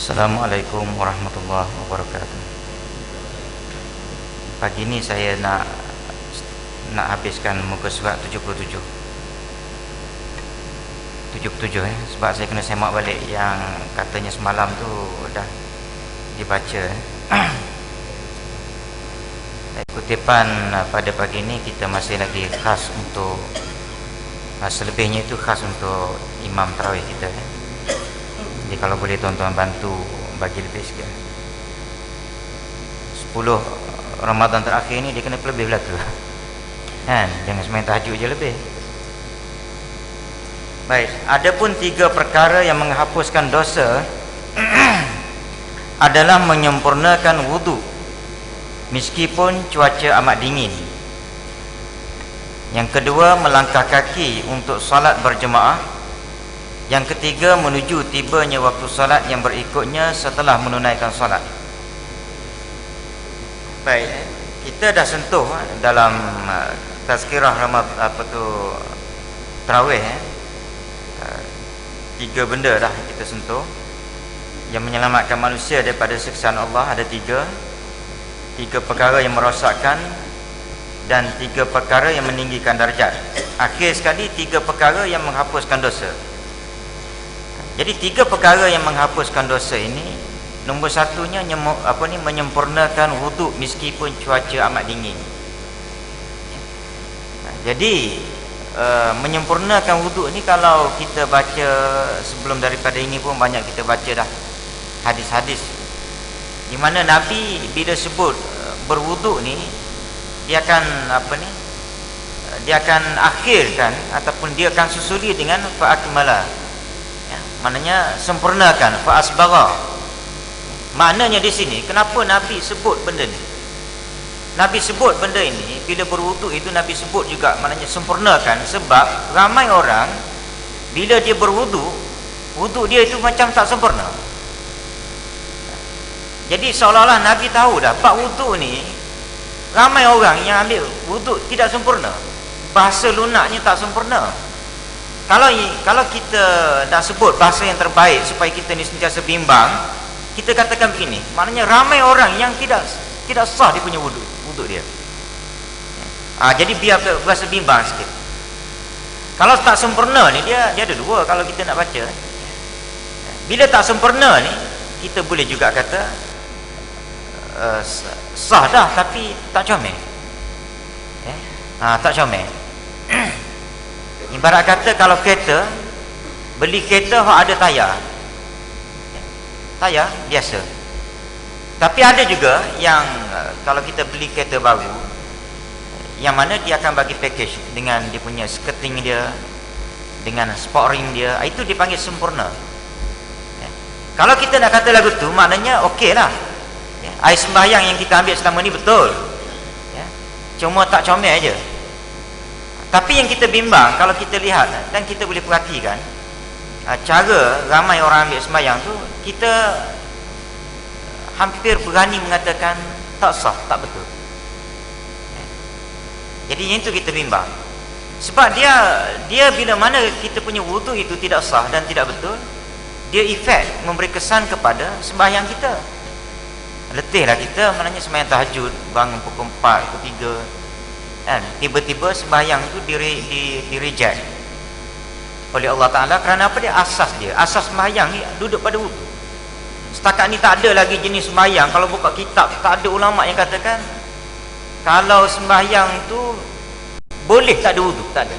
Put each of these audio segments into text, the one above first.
Assalamualaikum warahmatullahi wabarakatuh. Pagi ini saya nak habiskan muka surat 77 sebab saya kena semak balik yang katanya semalam tu dah dibaca. Kutipan pada pagi ini kita masih lagi khas untuk selebihnya itu khas untuk imam tarawih kita. Jadi kalau boleh tuan-tuan bantu bagi lebih sikit. 10 Ramadan terakhir ni dia kena lebih belaka kan, jangan semain tahajud je lebih. Baik, ada pun 3 perkara yang menghapuskan dosa adalah menyempurnakan wudu meskipun cuaca amat dingin. Yang kedua, melangkah kaki untuk solat berjemaah. Yang ketiga, menuju tibanya waktu solat yang berikutnya setelah menunaikan solat. Baik, kita dah sentuh dalam tazkirah tarawih 3 benda dah kita sentuh yang menyelamatkan manusia daripada siksaan Allah. Ada 3 perkara yang merosakkan dan 3 perkara yang meninggikan darjat. Akhir sekali 3 perkara yang menghapuskan dosa. Jadi 3 perkara yang menghapuskan dosa ini, nombor satunya menyempurnakan wuduk meskipun cuaca amat dingin. Jadi menyempurnakan wuduk ni, kalau kita baca sebelum daripada ini pun banyak kita baca dah hadis-hadis di mana Nabi bila sebut berwuduk ni, dia akan dia akan akhirkan ataupun dia akan susuli dengan fa'akmala, ya, maknanya sempurnakan, fa'asbagha. Maknanya di sini kenapa Nabi sebut benda ni? Nabi sebut benda ini bila berwuduk itu, Nabi sebut juga maknanya sempurnakan, sebab ramai orang bila dia berwuduk, wuduk dia itu macam tak sempurna. Jadi seolah-olah Nabi tahu dah bab wuduk ni ramai orang yang ambil wuduk tidak sempurna, bahasa lunaknya tak sempurna. Kalau kita nak sebut bahasa yang terbaik supaya kita ni sentiasa bimbang, kita katakan begini, maknanya ramai orang yang tidak sah dia punya wuduk dia. Jadi biar berasa bimbang sikit. Kalau tak sempurna ni, dia ada 2 kalau kita nak baca. Bila tak sempurna ni, kita boleh juga kata sah dah tapi tak comel. Tak comel. Ibarat kata kalau kereta, beli kereta ada tayar biasa. Tapi ada juga yang kalau kita beli kereta baru, yang mana dia akan bagi package dengan dia punya skirting dia, dengan sport ring dia, itu dipanggil sempurna. Kalau kita nak kata lagu tu, maknanya okey lah, air sembahyang yang kita ambil selama ni betul, cuma tak comel aja. Tapi yang kita bimbang, kalau kita lihat dan kita boleh perhatikan cara ramai orang ambil sembahyang tu, kita hampir berani mengatakan tak sah, tak betul. Jadi yang itu kita bimbang. Sebab dia bila mana kita punya wuduk itu tidak sah dan tidak betul, dia efek memberi kesan kepada sembahyang kita. Letihlah kita, maknanya sembahyang tahajud, bangun pukul 4, pukul 3 kan, tiba-tiba sembahyang itu di reject oleh Allah Ta'ala. Kerana apa? Asas sembahyang ni duduk pada wuduk. Setakat ni tak ada lagi jenis sembahyang. Kalau buka kitab, tak ada ulama yang katakan kalau sembahyang tu boleh tak ada wuduk, tak ada.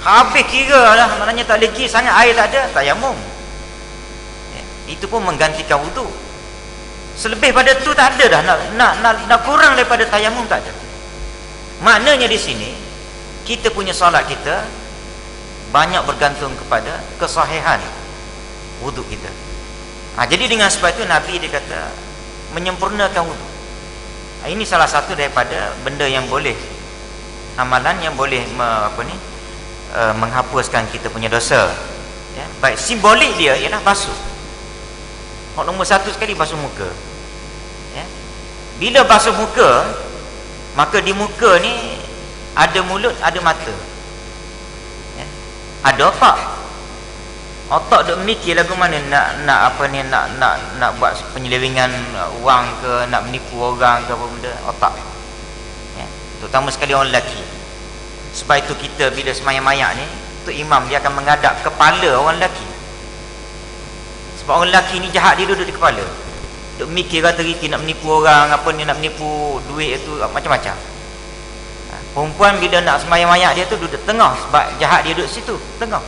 Habis kira lah, maknanya tak legi sangat air, tak ada, tayamum. Itu pun menggantikan wuduk. Selebih pada tu tak ada dah, nak kurang daripada tayamum tak ada. Maknanya di sini kita punya solat kita banyak bergantung kepada kesahihan wuduk kita. Jadi dengan sebab itu Nabi dia kata menyempurnakan wuduk. Ini salah satu daripada benda yang boleh, amalan yang boleh menghapuskan kita punya dosa. Baik, simbolik dia ialah basuh. Nombor 1 sekali basuh muka. Bila basuh muka, maka di muka ni ada mulut, ada mata, ada otak. Otak duk mikir lagu mana nak apa ni, nak buat penyelewengan wang ke, nak menipu orang ke apa benda, otak. Ya. Terutama sekali orang lelaki. Sebab itu kita bila semayang mayak ni, tu imam dia akan menghadap kepala orang lelaki. Sebab orang lelaki ni jahat, dia duduk di kepala. Duk mikir kata riki nak menipu orang, apa ni, nak menipu duit itu macam-macam. Perempuan bila nak semayang mayak dia tu duduk tengah, sebab jahat dia duduk situ tengah.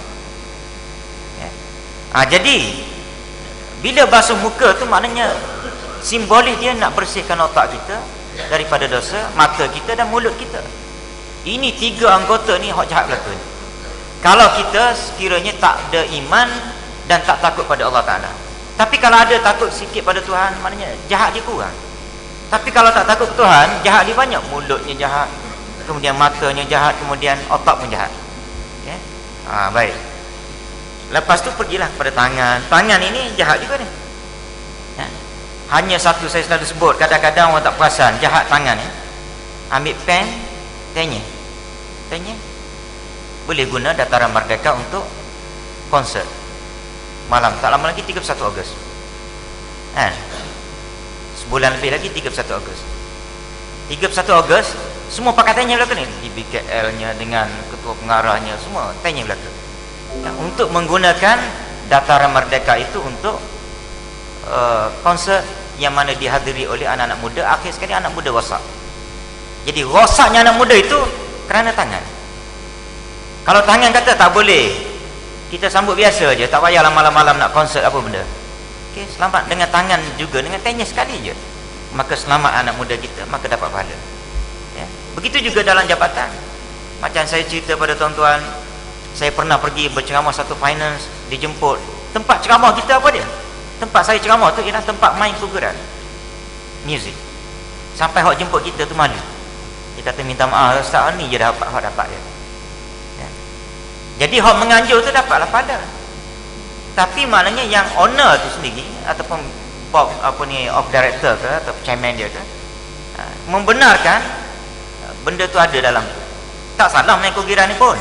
Jadi bila basuh muka tu maknanya simbolis dia nak bersihkan otak kita daripada dosa, mata kita dan mulut kita. Ini 3 anggota ni hak jahat berlaku. Kalau kita sekiranya tak ada iman dan tak takut pada Allah Ta'ala. Tapi kalau ada takut sikit pada Tuhan, maknanya jahat dia kurang. Tapi kalau tak takut Tuhan, jahat dia banyak. Mulutnya jahat, kemudian matanya jahat, kemudian otak pun jahat. Ya? Baik. Lepas tu pergilah kepada tangan. Tangan ini jahat juga ni. Ya? Hanya satu saya selalu sebut, kadang-kadang orang tak perasan, jahat tangan ni. Ambil pen, tanya. Boleh guna Dataran Merdeka untuk konsert malam, tak lama lagi 31 Ogos. Sebulan lebih lagi 31 Ogos. 31 Ogos semua pakaiannya belaka ni, di BKL nya dengan ketua pengarahnya semua tanya belaka. Untuk menggunakan Dataran Merdeka itu untuk konsert yang mana dihadiri oleh anak-anak muda. Akhir sekali anak muda rosak. Jadi rosaknya anak muda itu kerana tangan. Kalau tangan kata tak boleh, kita sambut biasa je, tak payahlah malam-malam nak konsert apa benda. Okey, selamat dengan tangan juga, dengan tanya sekali je, maka selamat anak muda kita, maka dapat pahala. Ya. Begitu juga dalam jabatan. Macam saya cerita pada tuan-tuan, saya pernah pergi berceramah satu finance, dijemput. Tempat ceramah kita apa dia? Tempat saya ceramah tu ialah tempat main kuburan, music. Sampai hak jemput kita tu malu. Dia kata minta maaf Ustaz, ni je dapat dia. Ya. Jadi hak menganjur tu dapatlah pahala. Tapi maknanya yang owner tu sendiri ataupun board of director ke atau chairman dia ke membenarkan benda tu ada dalam tu. Tak salah main kuburan ni pun.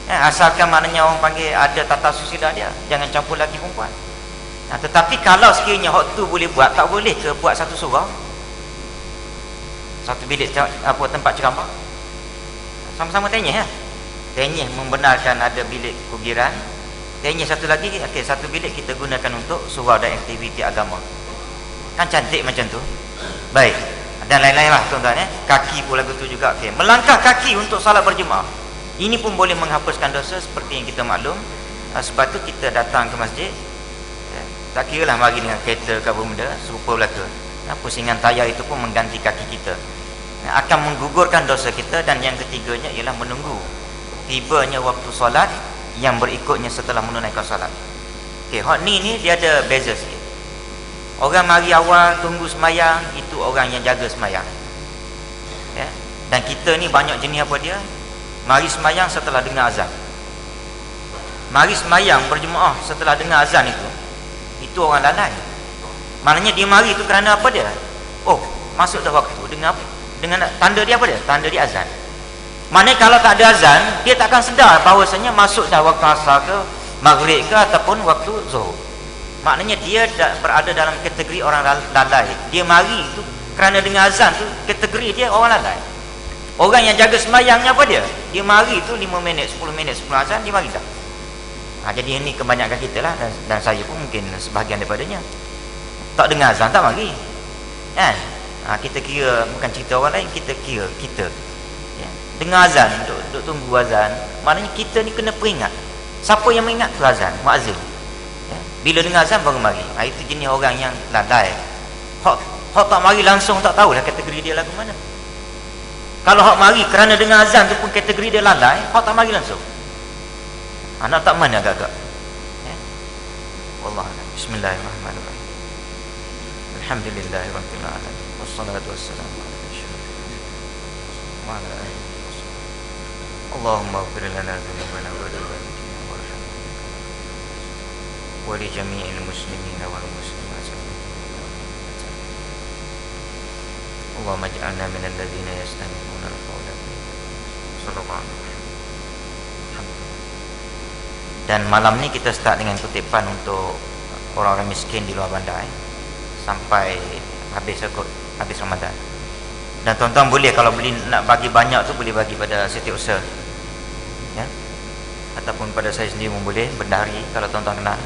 Asalkan maknanya orang panggil ada tata susila dia, jangan campur lagi perempuan. Tetapi kalau sekiranya hak tu boleh buat, tak boleh ke buat satu surau, satu bilik tempat ceramah, sama-sama tanya ya. Tanya membenarkan ada bilik kuburan, tanya satu lagi, okey, satu bilik kita gunakan untuk surau dan aktiviti agama. Kan cantik macam tu. Baik. Dan lain-lain lah tuan-tuan ya. Kaki pun lagu tu juga, okey. Melangkah kaki untuk salat berjemaah. Ini pun boleh menghapuskan dosa seperti yang kita maklum. Sebab tu kita datang ke masjid, tak kira lah mari dengan kereta ke apa benda, serupa belaka. Pusingan tayar itu pun mengganti kaki kita, akan menggugurkan dosa kita. Dan yang ketiganya ialah menunggu tibanya waktu solat yang berikutnya setelah menunaikan solat. Okey, hak ni dia ada beza sikit. Orang mari awal tunggu semayang, itu orang yang jaga semayang. Ya. Dan kita ni banyak jenis apa dia? Mari semayang setelah dengar azan. Mari semayang berjemaah setelah dengar azan itu orang lalai. Maknanya dia mari itu kerana apa dia? Oh, masuk dah waktu. Dengan tanda dia apa dia? Tanda dia azan. Maknanya kalau tak ada azan, dia tak akan sedar bahawasanya masuk dah waktu asar ke, maghrib ke ataupun waktu zuhur. Maknanya dia berada dalam kategori orang lalai. Dia mari itu kerana dengar azan tu, kategori dia orang lalai. Orang yang jaga semayangnya apa dia? Dia mari tu 5 minit, 10 minit sebelum azan, dia mari dah. Jadi ini kebanyakan kita lah, dan saya pun mungkin sebahagian daripadanya. Tak dengar azan, tak mari. Kan? Kita kira, bukan cerita orang lain, kita kira kita. Ya. Dengar azan, duduk tunggu azan, maknanya kita ni kena peringat. Siapa yang mengingat tu azan? Muazzin. Ya. Bila dengar azan baru mari. Itu jenis orang yang lalai. Hak tak mari langsung, tak tahulah kategori dia lagu mana. Kalau hak mari kerana dengar azan tu pun kategori dia lalai, hak tak mari langsung. Anak tak mana agak-agak. Ya. Wallah. Bismillahirrahmanirrahim. Alhamdulillahirabbil alamin. Wassalatu wassalamu ala asyrafil wa ala alihi wasallam. Allahumma ighfir lana dzunubana wa dzunubana warhamna wa li jami'il muslimina wal muslimat. Allahumma ij'alna minal ladzina yastami'una al-qawla. Sallallahu alaihi wasallam. Dan malam ni kita start dengan kutipan untuk orang-orang miskin di luar bandar sampai habis Ramadan. Dan tuan-tuan boleh kalau beli nak bagi banyak tu boleh bagi pada Setiausaha, ya, ataupun pada saya sendiri pun boleh, bendahari kalau tuan-tuan kenal.